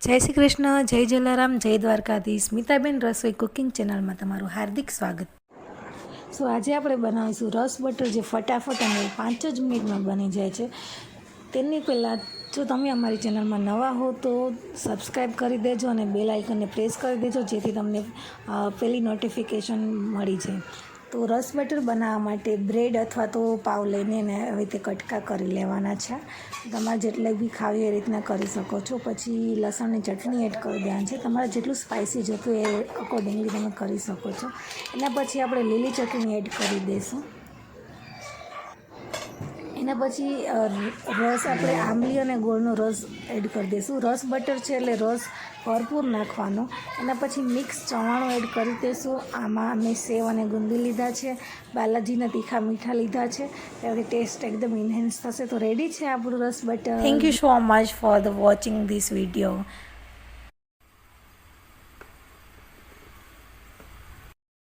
જય શ્રી કૃષ્ણ, જય જલારામ, જય દ્વારકાધીશ. સ્મિતાબેન રસોઈ કુકિંગ ચેનલમાં તમારું હાર્દિક સ્વાગત. આજે આપણે બનાવીશું રસ બટર, જે ફટાફટ અને 5 જ મિનિટમાં બની જાય છે. તેની પહેલાં જો તમે અમારી ચેનલમાં નવા હો તો સબસ્ક્રાઈબ કરી દેજો અને બેલ આઇકનને પ્રેસ કરી દેજો, જેથી તમને પહેલી નોટિફિકેશન મળી જાય. તો રસ બટર બનાવવા માટે બ્રેડ અથવા તો પાવ લઈને એને આવી રીતે કટકા કરી લેવાના છે. તમારે જેટલે બી ખાવી એ રીતના કરી શકો છો. પછી લસણની ચટણી એડ કરી દેવાની છે. તમારે જેટલું સ્પાઇસી જોતું એ અકોર્ડિંગલી તમે કરી શકો છો. એના પછી આપણે લીલી ચટણી એડ કરી દઈશું. એના પછી રસ આપણે આંબલી અને ગોળનો રસ એડ કરી દઈશું. રસ બટર છે એટલે રસ ભરપૂર નાખવાનો. એના પછી મિક્સ ચવાણું એડ કરી દઈશું. આમાં અમે સેવ અને ગુંદી લીધા છે, બાલાજીના તીખા મીઠા લીધા છે, ત્યારથી ટેસ્ટ એકદમ ઇન્હેન્સ થશે. તો રેડી છે આપણું રસ butter. Thank you so much for the watching this video.